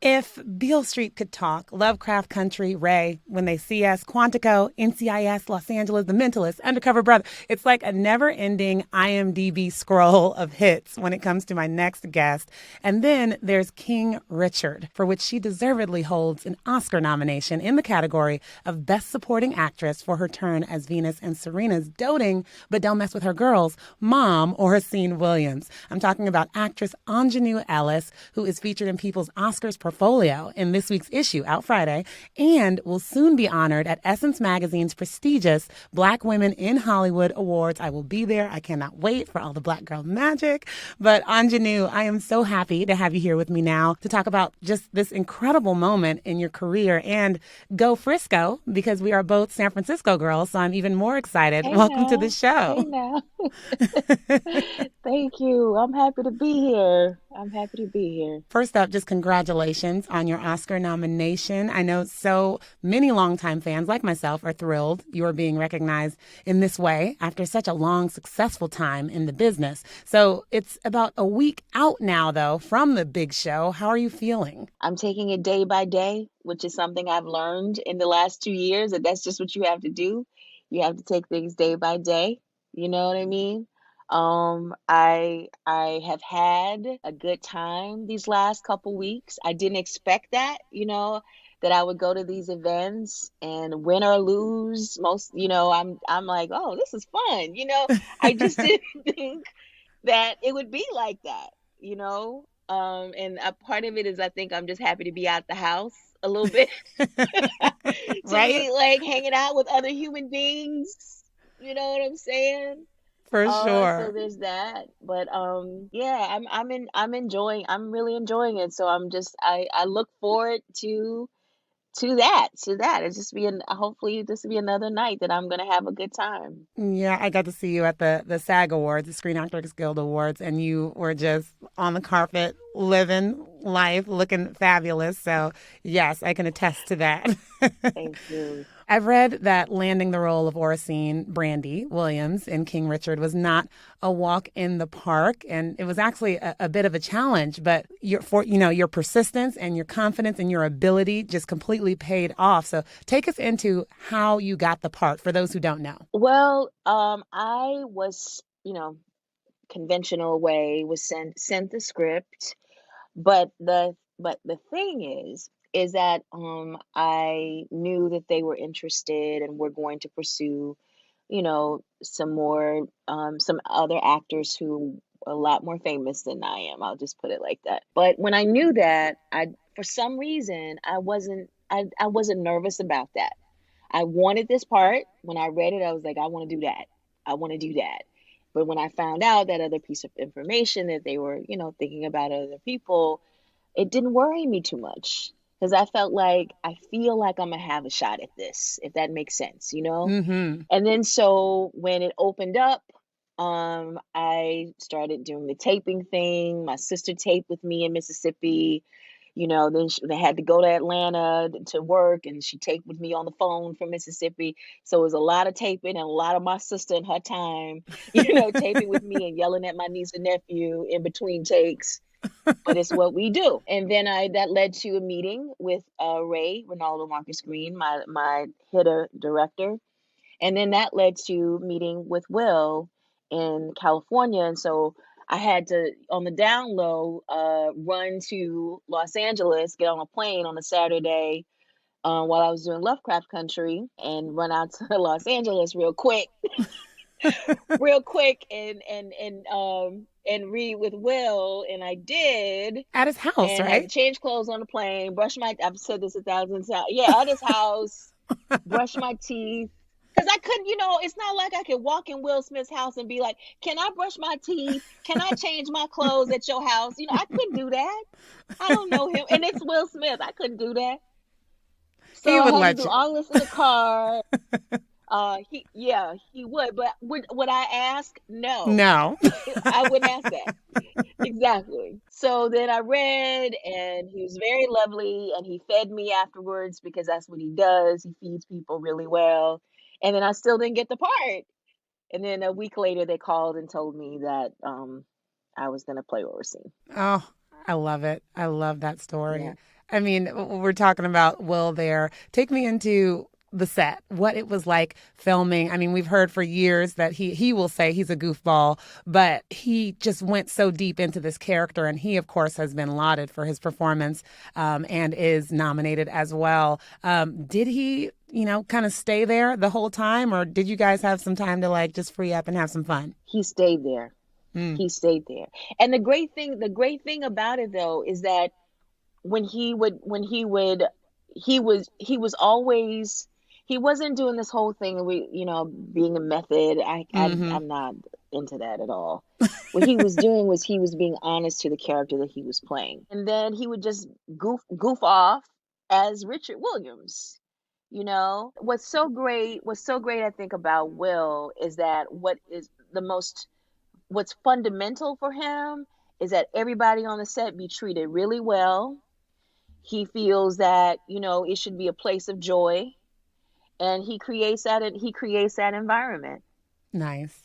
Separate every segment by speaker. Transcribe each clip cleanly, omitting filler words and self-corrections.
Speaker 1: If Beale Street could talk, Lovecraft Country, Ray, When They See Us, Quantico, NCIS, Los Angeles, The Mentalist, Undercover Brother. It's like a never-ending IMDb scroll of hits when it comes to my next guest. And then there's King Richard, for which she deservedly holds an Oscar nomination in the category of Best Supporting Actress for her turn as Venus and Serena's doting, but don't mess with her girls, mom, Orsine Williams. I'm talking about actress Aunjanue Ellis, who is featured in People's Oscars portfolio in this week's issue, out Friday, and will soon be honored at Essence Magazine's prestigious Black Women in Hollywood Awards. I will be there. I cannot wait for all the Black girl magic. But Aunjanue, I am so happy to have you here with me now to talk about just this incredible moment in your career and go Frisco, because we are both San Francisco girls, so I'm even more excited.
Speaker 2: Hey
Speaker 1: Welcome to the
Speaker 2: now. Hey
Speaker 1: show.
Speaker 2: now. Thank you. I'm happy to be here. I'm happy to be here.
Speaker 1: First up, just congratulations on your Oscar nomination. I know so many longtime fans like myself are thrilled you are being recognized in this way after such a long, successful time in the business. So it's about a week out now, though, from the big show. How are you feeling?
Speaker 2: I'm taking it day by day, which is something I've learned in the last 2 years, that that's just what you have to do. You have to take things day by day. You know what I mean? I have had a good time these last couple weeks. I didn't expect that, that I would go to these events and win or lose. I'm like, oh, this is fun. I just didn't think that it would be like that, you know? And a part of it is I think I'm just happy to be out the house a little bit, to
Speaker 1: Right?
Speaker 2: be like hanging out with other human beings. You know what I'm saying?
Speaker 1: For
Speaker 2: So
Speaker 1: sure.
Speaker 2: there's that. But yeah, I'm really enjoying it. So I look forward to that. It's just being hopefully this will be another night that I'm gonna have a good time.
Speaker 1: Yeah, I got to see you at the SAG Awards, the Screen Actors Guild Awards, and you were just on the carpet living life, looking fabulous. So, yes, I can attest to that.
Speaker 2: Thank you.
Speaker 1: I've read that landing the role of Orsine Brandy Williams in King Richard was not a walk in the park, and it was actually a bit of a challenge. But your persistence and your confidence and your ability just completely paid off. So take us into how you got the part for those who don't know.
Speaker 2: Well, I was, conventional way was sent the script, but the thing is that I knew that they were interested and were going to pursue, some other actors who are a lot more famous than I am. I'll just put it like that. But when I knew that, I for some reason I wasn't nervous about that. I wanted this part. When I read it, I was like, I want to do that. I want to do that. But when I found out that other piece of information that they were, thinking about other people, it didn't worry me too much because I felt like I feel like I'm gonna have a shot at this, if that makes sense.
Speaker 1: Mm-hmm.
Speaker 2: And then so when it opened up, I started doing the taping thing. My sister taped with me in Mississippi. Then they had to go to Atlanta to work, and she taped with me on the phone from Mississippi. So it was a lot of taping and a lot of my sister and her time, taping with me and yelling at my niece and nephew in between takes. But it's what we do. And then that led to a meeting with Ray Ronaldo Marcus Green, my hitter director, and then that led to meeting with Will in California. And so I had to, on the down low, run to Los Angeles, get on a plane on a Saturday while I was doing Lovecraft Country, and run out to Los Angeles real quick, and read with Will, and I did,
Speaker 1: At his house,
Speaker 2: and had to
Speaker 1: right?
Speaker 2: change clothes on the plane, brush my. I've said this 1,000 times. Yeah, at his house, brush my teeth. Because I couldn't, it's not like I could walk in Will Smith's house and be like, can I brush my teeth? Can I change my clothes at your house? I couldn't do that. I don't know him. And it's Will Smith. I couldn't do that.
Speaker 1: He
Speaker 2: So I
Speaker 1: would
Speaker 2: had to
Speaker 1: let
Speaker 2: do
Speaker 1: you.
Speaker 2: all this in the car. He would. But would I ask? No.
Speaker 1: No.
Speaker 2: I wouldn't ask that. Exactly. So then I read, and he was very lovely, and he fed me afterwards because that's what he does. He feeds people really well. And then I still didn't get the part. And then a week later, they called and told me that I was going to play Orsine.
Speaker 1: Oh, I love it. I love that
Speaker 2: Yeah.
Speaker 1: story. I mean, we're talking about Will there. Take me into the set, what it was like filming. I mean, we've heard for years that he will say he's a goofball, but he just went so deep into this character, and he, of course, has been lauded for his performance and is nominated as well. Did he, kind of stay there the whole time, or did you guys have some time to like just free up and have some fun?
Speaker 2: He stayed there.
Speaker 1: Mm.
Speaker 2: He stayed there. And the great thing about it though is that he was always, he wasn't doing this whole thing being a method.
Speaker 1: Hmm.
Speaker 2: I'm not into that at all. What he was doing was he was being honest to the character that he was playing, and then he would just goof off as Richard Williams. What's so great I think about Will is that what's fundamental for him is that everybody on the set be treated really well. He feels that, it should be a place of joy, and he creates that environment.
Speaker 1: Nice.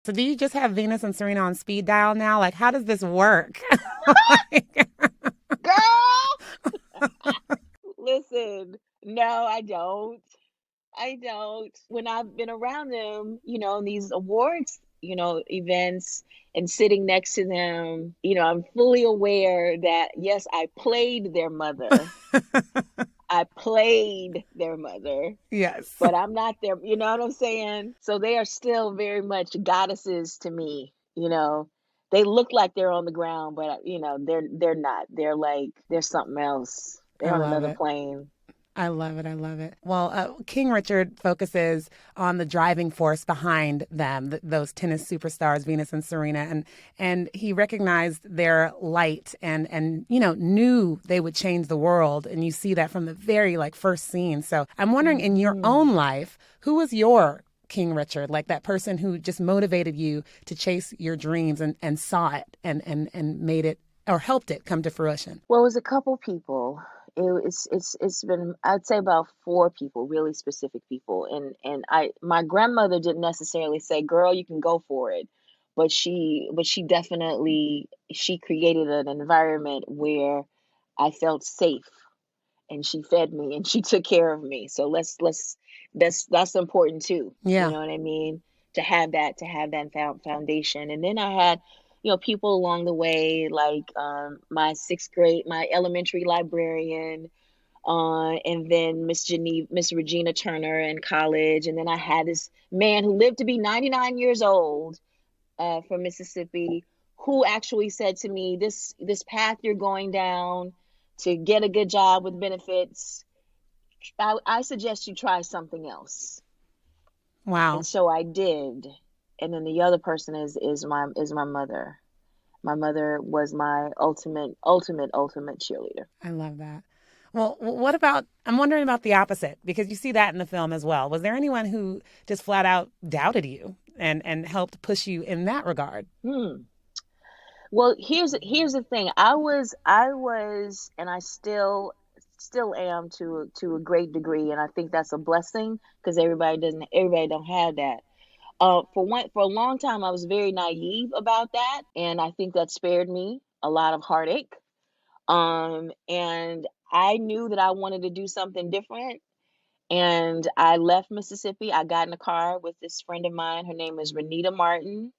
Speaker 1: So do you just have Venus and Serena on speed dial now? Like, how does this work? Like,
Speaker 2: Girl, listen. No, I don't. I don't. When I've been around them, in these awards, events, and sitting next to them, I'm fully aware that yes, I played their mother. I played their mother,
Speaker 1: yes.
Speaker 2: but I'm not their, you know what I'm saying? So they are still very much goddesses to me. They look like they're on the ground, but they're not. They're something else.
Speaker 1: I
Speaker 2: They're on
Speaker 1: love
Speaker 2: another
Speaker 1: it.
Speaker 2: plane.
Speaker 1: I love it. I love it. Well, King Richard focuses on the driving force behind them, those tennis superstars, Venus and Serena, and he recognized their light and knew they would change the world. And you see that from the very first scene. So I'm wondering, in your
Speaker 2: Hmm.
Speaker 1: own life, who was your King Richard, like that person who just motivated you to chase your dreams and saw it and made it or helped it come to fruition?
Speaker 2: Well, it was a couple people. It's been, I'd say, about four people, really specific people. And my grandmother didn't necessarily say, "Girl, you can go for it," but she definitely, she created an environment where I felt safe, and she fed me and she took care of me. So let's that's important too. You
Speaker 1: Yeah.
Speaker 2: know what I mean? To have that foundation. And then I had, people along the way, like my elementary librarian, and then Miss Regina Turner in college, and then I had this man who lived to be 99 years old, from Mississippi, who actually said to me, "This path you're going down to get a good job with benefits, I suggest you try something else." And
Speaker 1: Wow.
Speaker 2: so I did. And then the other person is my mother. My mother was my ultimate cheerleader.
Speaker 1: I love that. Well, what about, I'm wondering about the opposite, because you see that in the film as well. Was there anyone who just flat out doubted you and helped push you in that regard?
Speaker 2: Hmm. Well, here's the thing. I was, and I still am to a great degree, and I think that's a blessing because everybody don't have that. For a long time, I was very naive about that, and I think that spared me a lot of heartache. And I knew that I wanted to do something different, and I left Mississippi. I got in a car with this friend of mine. Her name is Renita Martin,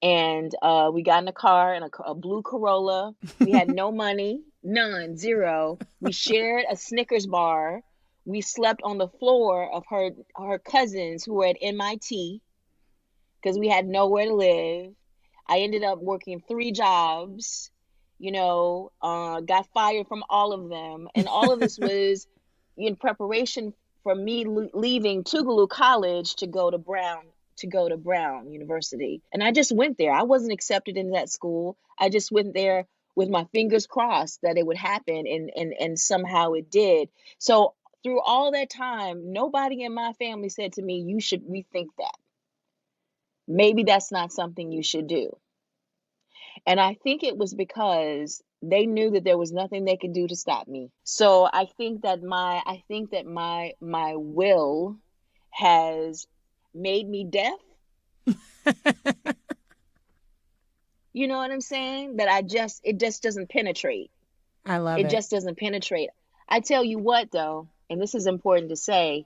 Speaker 2: and we got in a car in a blue Corolla. We had no money, none, zero. We shared a Snickers bar. We slept on the floor of her cousins who were at MIT because we had nowhere to live. I ended up working three jobs, got fired from all of them. And all of this was in preparation for me leaving Tougaloo College to go to Brown University. And I just went there. I wasn't accepted into that school. I just went there with my fingers crossed that it would happen, and somehow it did. So through all that time, nobody in my family said to me, "You should rethink that. Maybe that's not something you should do." And I think it was because they knew that there was nothing they could do to stop me. So I think that my will has made me deaf, You know what I'm saying? That it just doesn't penetrate.
Speaker 1: I love
Speaker 2: It
Speaker 1: it.
Speaker 2: just doesn't penetrate. I tell you what, though, and this is important to say,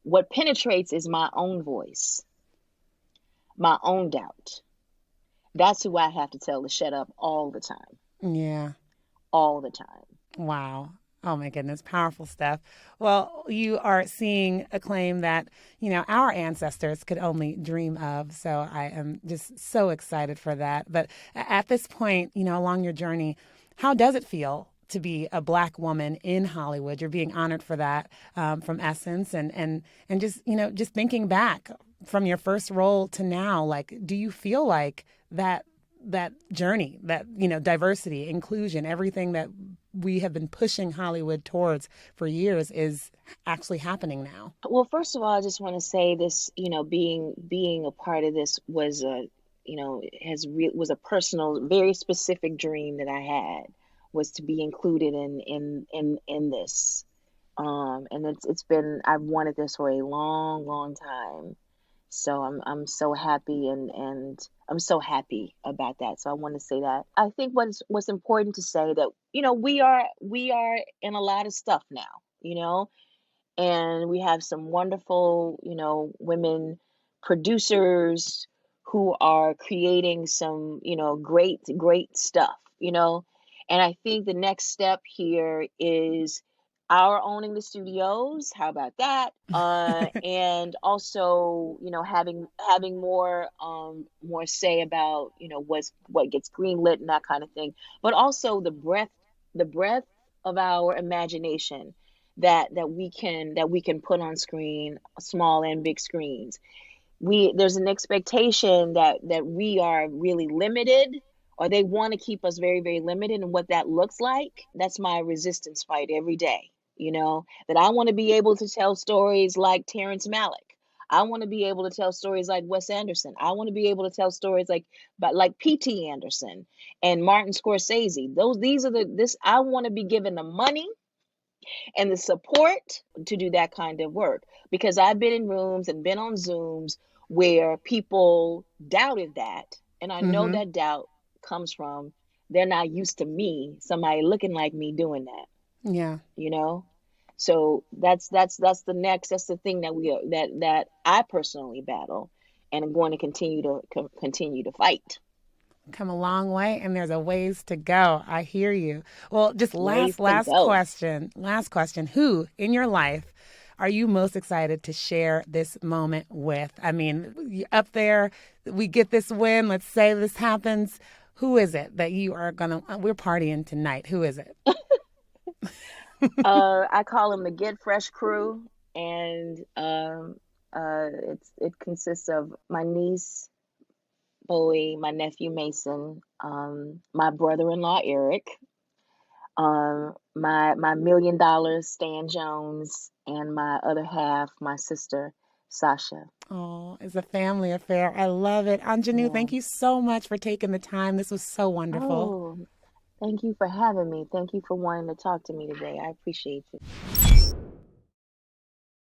Speaker 2: what penetrates is my own voice, my own doubt. That's who I have to tell to shut up all the time,
Speaker 1: Yeah.
Speaker 2: all the time.
Speaker 1: Wow. Oh my goodness, powerful stuff. Well, you are seeing a claim that, our ancestors could only dream of. So I am just so excited for that. But at this point, along your journey, how does it feel to be a Black woman in Hollywood? You're being honored for that from Essence, and just thinking back from your first role to now, like, do you feel like that journey, that diversity, inclusion, everything that we have been pushing Hollywood towards for years is actually happening now?
Speaker 2: Well, first of all, I just want to say this, being a part of this was a, was a personal, very specific dream that I had, was to be included in this. And it's been, I've wanted this for a long, long time. So I'm so happy, and I'm so happy about that. So I want to say that. I think what's important to say that, we are in a lot of stuff now, and we have some wonderful, women producers who are creating some, great, great stuff, and I think the next step here is our owning the studios. How about that? And also, having more say about, what gets greenlit and that kind of thing, but also the breadth of our imagination that we can put on screen, small and big screens. There's an expectation that we are really limited, or they want to keep us very, very limited, and what that looks like. That's my resistance fight every day. That I want to be able to tell stories like Terrence Malick. I want to be able to tell stories like Wes Anderson. I want to be able to tell stories like P.T. Anderson and Martin Scorsese. These are this. I want to be given the money and the support to do that kind of work, because I've been in rooms and been on Zooms where people doubted that, and I know
Speaker 1: Mm-hmm.
Speaker 2: that doubt comes from they're not used to me, somebody looking like me, doing that,
Speaker 1: Yeah.
Speaker 2: you know so that's the thing that that I personally battle, and I'm going to continue to fight.
Speaker 1: Come a long way, and there's a ways to go. I hear you. Well, just
Speaker 2: Ways
Speaker 1: last
Speaker 2: to
Speaker 1: last
Speaker 2: go.
Speaker 1: question. Last question. Who in your life are you most excited to share this moment with? I mean, up there, we get this win. Let's say this happens. Who is it that you are gonna? We're partying tonight. Who is it?
Speaker 2: I call them the Get Fresh crew, and it consists of my niece Bowie, my nephew Mason, my brother-in-law Eric, my $1 million Stan Jones, and my other half, my sister Sasha.
Speaker 1: Oh, it's a family affair. I love it. Anjanou,
Speaker 2: Yeah.
Speaker 1: thank you so much for taking the time. This was so wonderful.
Speaker 2: Oh, thank you for having me. Thank you for wanting to talk to me today. I appreciate you.